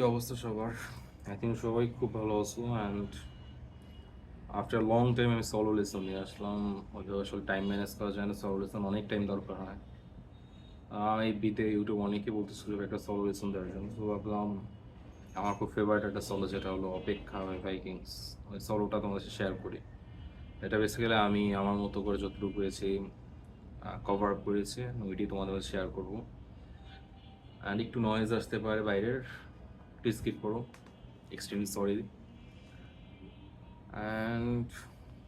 কি অবস্থা সবার? আই থিঙ্ক সবাই খুব ভালো আছো। অ্যান্ড আফটার লং টাইম আমি সলো লেসন নিয়ে আসলাম। ওদের আসলে টাইম ম্যানেজ করা যায় না, সলো লেসন অনেক টাইম দরকার হয়। এই বিতে ইউটিউব অনেকে বলতেছিল একটা সলো লেসন দেওয়ার জন্য, তো ভাবলাম আমার খুব ফেভারিট একটা সলো যেটা হলো অপেক্ষা বাই ভাইকিংস, ওই সলোটা তোমাদের সাথে শেয়ার করি। এটা বেসিক্যালি আমি আমার মতো করে যতটুকু পেরেছি কভার আপ করেছি, ওইটি তোমাদের সাথে শেয়ার করবো। অ্যান্ড একটু নয়েজ আসতে পারে বাইরের, প্লিজ স্কিপ করো, এক্সট্রিমলি সরি। অ্যান্ড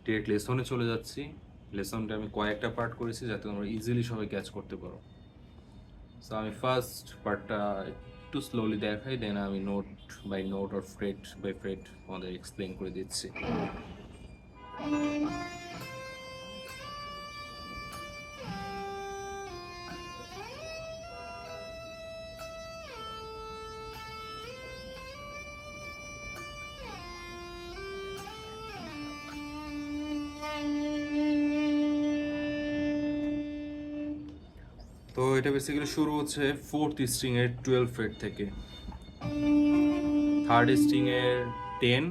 ডিরেক্ট লেসনে চলে যাচ্ছি। লেসনটা আমি কয়েকটা পার্ট করেছি যাতে তোমরা ইজিলি সবাই ক্যাচ করতে পারো। সো আমি ফার্স্ট পার্টটা একটু স্লোলি দেখাই, দেন আমি নোট বাই নোট আর ফ্রেট বাই ফ্রেট তোমাদের এক্সপ্লেন করে দিচ্ছি। তো এটা বেসিক্যালি শুরু হচ্ছে ফোর্থ স্ট্রিং এর 12 ফ্রেট থেকে, থার্ড স্ট্রিং এর 10,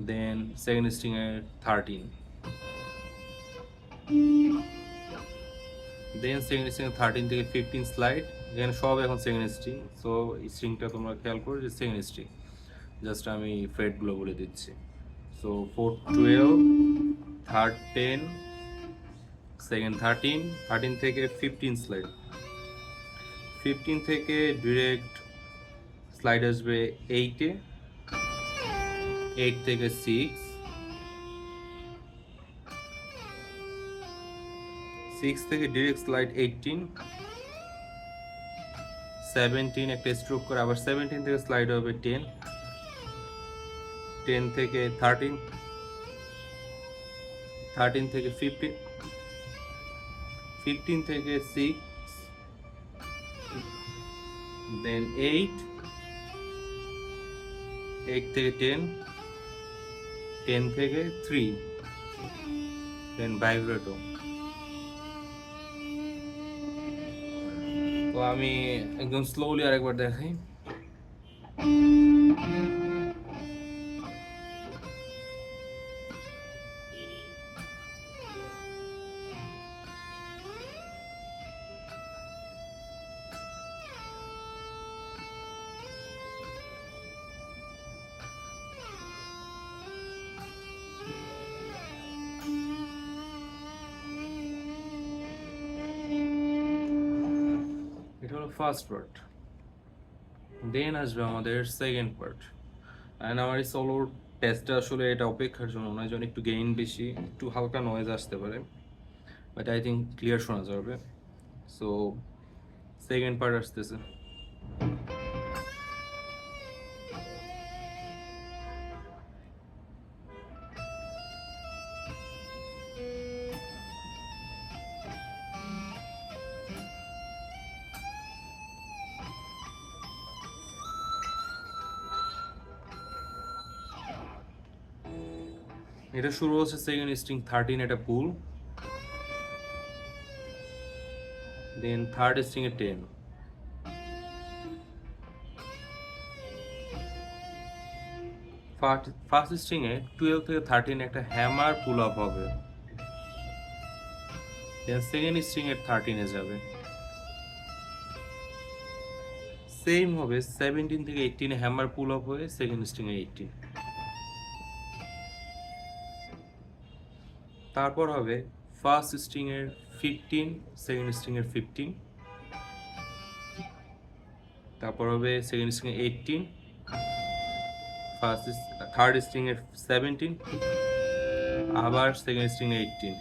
দেন সেকেন্ড স্ট্রিং এর 13, দেন সেকেন্ড স্ট্রিং 13 থেকে 15 স্লাইড। এখানে সব এখন সেকেন্ড স্ট্রিং, সো স্ট্রিংটা তোমরা খেয়াল করো যে সেকেন্ড স্ট্রিং, জাস্ট আমি ফ্রেটগুলো বলে দিচ্ছি। সো ফোর্থ 12, থার্ড 10, সেকেন্ড 13, 13 থেকে 15 স্লাইড, 15 থেকে ডিরেক্ট স্লাইড আসবে 8-এ, 8 থেকে 6, 6 থেকে ডিরেক্ট স্লাইড 18, 17 একটা স্ট্রোক করে আবার 17 থেকে স্লাইড হবে 10, 10 থেকে 13, 13 থেকে 15, 15 থেকে 6, দেন 8, 8 থেকে 10, 10 থেকে 3, দেন ভাইব্রেটো। তো আমি একদম স্লোলি আরেকবার দেখাই। এটা হলো ফার্স্ট পার্ট, দেন আসবে আমাদের সেকেন্ড পার্ট। অ্যান্ড আমার এই সোলোর টেস্টটা আসলে এটা অপেক্ষার জন্য নয়, যেন একটু গেইন বেশি, একটু হালকা নয়েজ আসতে পারে, বাট আই থিঙ্ক ক্লিয়ার শোনা যাবে। সো সেকেন্ড পার্ট আসতেছে। এটা শুরু হচ্ছে সেকেন্ড স্ট্রিং 13, এটা পুল, দেন থার্ড স্ট্রিং এ 10, ফার্স্ট স্ট্রিং এ 12 থেকে 13 একটা হ্যামার পুল আপ হবে, দেন সেকেন্ড স্ট্রিং এর 13 এ যাবে, সেম হবে 17 থেকে 18 এ হ্যামার পুল আপ হয়ে সেকেন্ড স্ট্রিং এ 18, তারপর হবে ফার্স্ট স্ট্রিং এর 15, সেকেন্ড স্ট্রিং এর 15, তারপর হবে সেকেন্ড স্ট্রিং এ 18, ফার্স্ট থার্ড স্ট্রিং এর 17, আবার সেকেন্ড স্ট্রিং এ 18,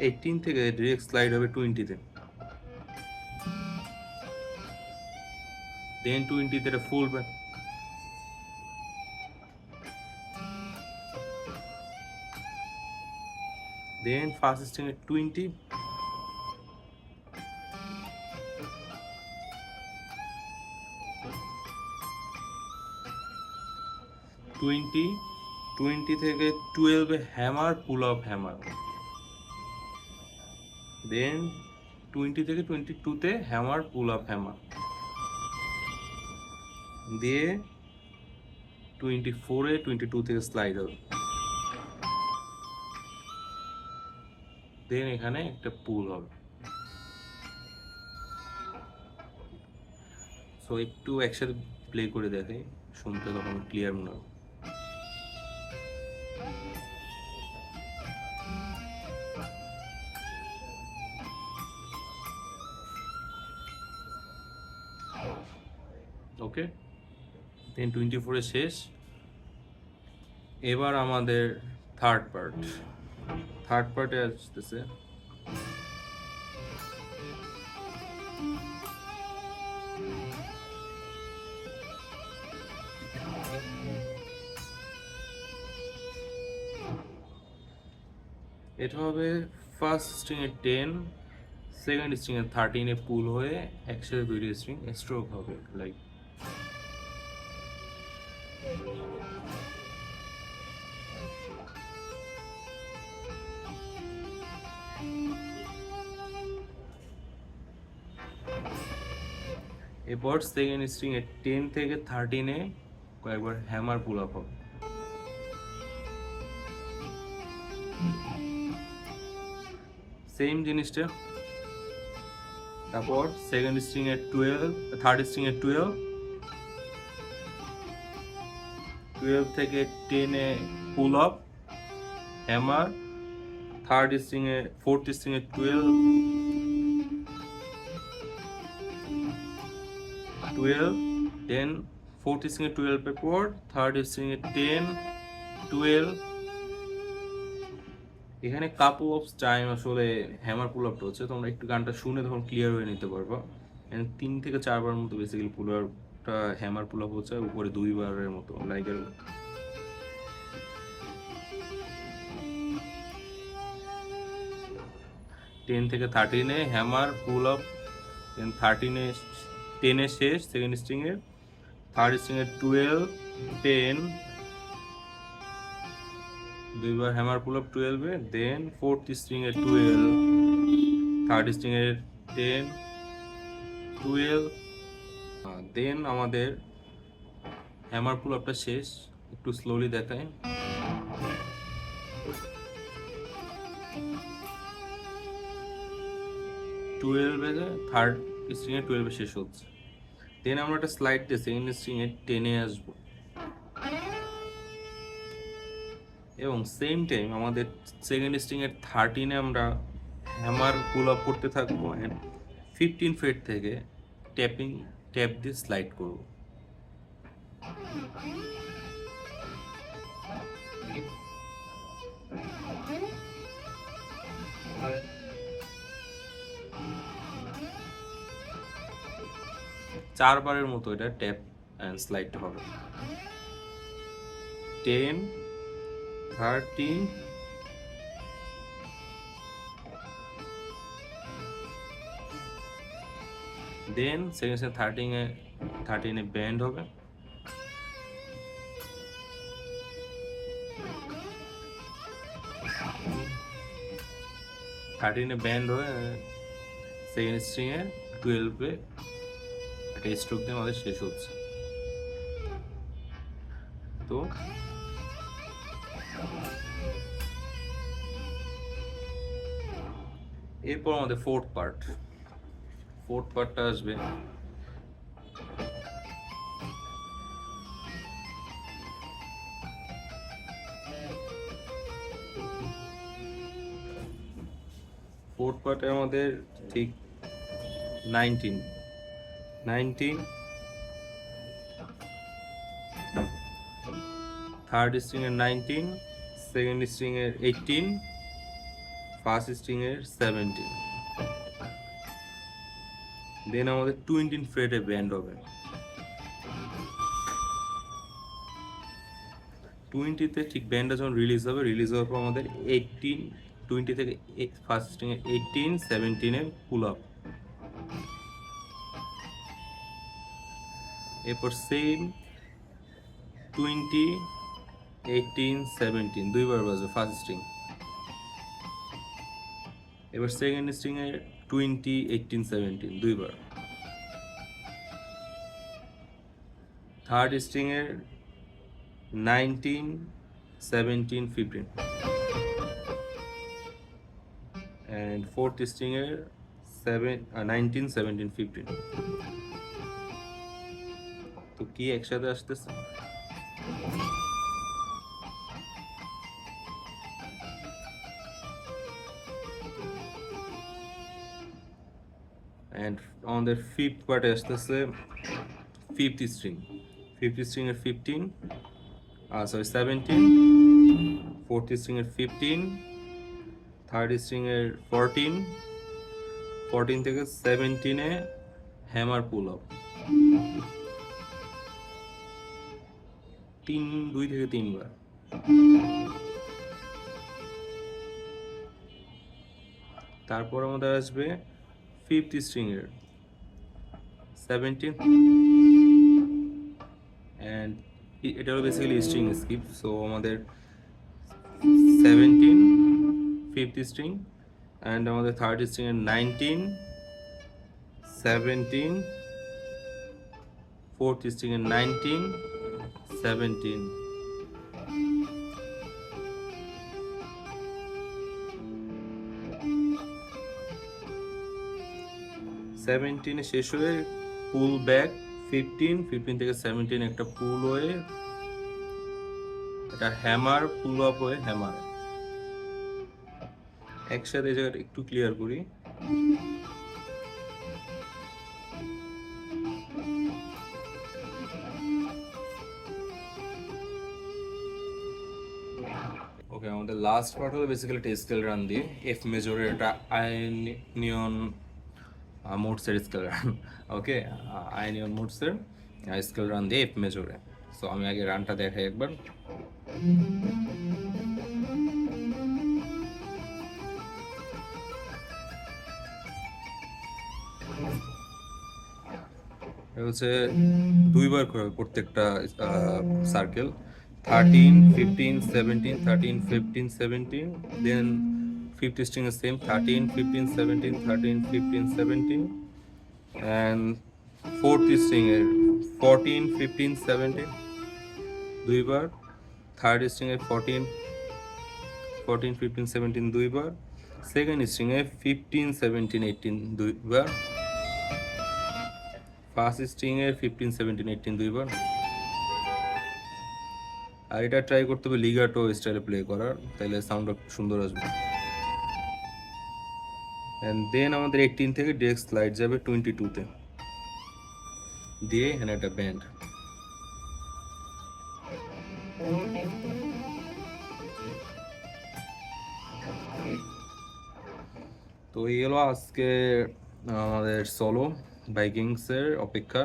18 থেকে ডিরেক্ট স্লাইড হবে 20-তে, দেন 20-তে একটা ফুল ব্যাক, দেন ফার্স্ট স্ট্রিং এর 20, 20, 20 থেকে 12 হ্যামার পুল আপ হ্যামার, দেন 20 থেকে 22-তে হ্যামার পুল আপ হ্যামার, দিয়ে 24-এ 22 থেকে স্লাইডার, দেন এখানে একটা পুল হবে। সো একটু একসাথে প্লে করে দেখে, শুনতে তখন ক্লিয়ার মনে হবে। ওকে, দেন 24-এ শেষ। এবার আমাদের থার্ড পার্টে আসতেছে। এটা হবে ফার্স্ট স্ট্রিং এ 10, সেকেন্ড স্ট্রিং এ 13-এ পুল হয়ে একসাথে দুইটি স্ট্রিং স্ট্রোক হবে, লাইক এরপর সেকেন্ড স্ট্রিং এ 10 থেকে 13-এ কয়েকবার হ্যামার পুল আপ হবে, সেম জিনিসটা। তারপর সেকেন্ড স্ট্রিং এ 12, থার্ড স্ট্রিং এ 12, 12 থেকে 10-এ pull up hammer, third string এ ফোর্থ স্ট্রিং এ 12, দেন ফোর্থ স্ট্রিং এ 12 এর পর থার্ড স্ট্রিং এ 10, 12। এখানে কাপল অফ টাইম আসলে হ্যামার পুল আপটা হচ্ছে, তোমরা একটু গানটা শুনে তখন ক্লিয়ার হয়ে নিতে পারবা। 3 থেকে 4 বার মতো বেসিক্যালি পুল আপটা হ্যামার পুল আপ হচ্ছে, উপরে 2 বারের মতো, লাইক 10 থেকে 13-এ হ্যামার পুল আপ, দেন 10-এ শেষ সেকেন্ড স্ট্রিং এর, থার্ড স্ট্রিং এর 12, 10, দুইবার হ্যামার পুল আপ 12-এ, দেন ফোর্থ স্ট্রিং এর 12, থার্ড স্ট্রিং এর 10, 12, দেন আমাদের হ্যামার পুল আপটা শেষ। একটু স্লোলি দেখায়, 12-এ থার্ড স্ট্রিং এ 12-এ শেষ হচ্ছে। দেন আমরা একটা স্লাইড দিয়ে সেকেন্ড স্ট্রিং এ 10-এ আসবো, এবং সেম টাইম আমাদের সেকেন্ড স্ট্রিং এর 13-এ আমরা হ্যামার পুল আপ করতে থাকবো, এন্ড 15 ফ্রেট থেকে ট্যাপ দিয়ে স্লাইড করবো। চারবারের মতো এটা ট্যাপ অ্যান্ড স্লাইড হবে। 10, 13, দেন সেকেন্ড 13-এ ব্যান্ড হবে, 13-এ ব্যান্ড হয়ে সেকেন্ড স্ট্রিং এ 12-এ একটা স্ট্রোক দিয়ে আমাদের শেষ হচ্ছে। তো এরপর আমাদের ফোর্থ পার্টটা আসবে। ফোর্থ পার্টে আমাদের ঠিক 19, থার্ড স্ট্রিং এর 19, সেকেন্ড স্ট্রিং এর 18, ফার্স্ট স্ট্রিং এর 17, দেন আমাদের 20 ফ্রেটে ব্যান্ড হবে। 20-তে ঠিক ব্যান্ডটা যখন রিলিজ হওয়ার পর আমাদের 20 থেকে ফার্স্ট স্ট্রিং এ 18, 17-এ পুল আপ, এরপর সেম 20, 18 17 দুইবার বাজবে ফার্স্ট স্ট্রিং। এবার সেকেন্ড স্ট্রিং এর 20 18 17 দুইবার। থার্ড স্ট্রিং এর 19 17 15 and fourth string এর 19 17 15। তো কি একসাথে আসতেছে? and আমাদের ফিফথ পার্টে আসতেছে ফিফথ স্ট্রিং। ফিফথ স্ট্রিং এর 15 সরি 17, ফোর্থ স্ট্রিং এর 15, থার্ড স্ট্রিং এর 14, 14 থেকে 17 এ হ্যামার পুল আপ 2 থেকে 3 বার। তারপর আমাদের আসবে ফিফথ স্ট্রিং এর 17 and এটা হলো বেসিক্যালি স্ট্রিং স্কিপ। সো আমাদের 17 ফিফথ স্ট্রিং and আমাদের থার্ড স্ট্রিং এর 19 17, ফোর্থ স্ট্রিং এর 19 17। সেভেন্টিনে শেষ হয়ে পুল ব্যাক 15 থেকে 17 একটা পুল হয়ে এটা হ্যামার পুল আপ হয়ে হ্যামার। একসাথে এই জায়গাটা একটু ক্লিয়ার করি। ওকে, আমাদের লাস্ট পার্ট হলো বেসিক্যালি একটা স্কেল রান দিয়ে এফ মেজরের একটা আইনিয়ন মোডসের স্কেল রান। ওকে, আইনিয়ন মোডসের স্কেল রান দিয়ে এফ মেজরে। সো আমি আগে রানটা দেখাই একবার। হচ্ছে দুইবার করে প্রত্যেকটা সার্কেল 13 15 17 13 15 17, দেন ফিফথ স্ট্রিং এর সেম 13 15 17 13 15 17 and ফোর্থ স্ট্রিং এর 14 15 17 দুইবার, থার্ড স্ট্রিং এর 14 14 15 17 দুইবার, সেকেন্ড স্ট্রিং এ 15 17 18 দুইবার, ফার্স্ট স্ট্রিং এর 15 17 18 দুইবার। আর এটা ট্রাই করতে হবে লিগাটো স্টাইলে প্লে করার, তাহলে সাউন্ডটা খুব সুন্দর আসবে। এন্ড দেন আমাদের 18 থেকে ডিরেক্ট স্লাইড যাবে 22 তে, দিয়ে এখানে একটা ব্যান্ড। তো এই হলো আজকে আমাদের সোলো বাইকিংসের অপেক্ষা।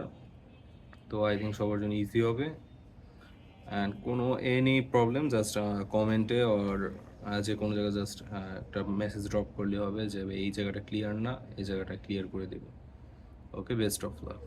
তো আই থিঙ্ক সবার জন্য ইজি হবে। অ্যান্ড কোনো এনি প্রবলেম জাস্ট কমেন্টে অর যে কোনো জায়গায় জাস্ট একটা মেসেজ ড্রপ করলে হবে যে এই জায়গাটা ক্লিয়ার না, এই জায়গাটা ক্লিয়ার করে দেবে। ওকে, বেস্ট অফ লাক।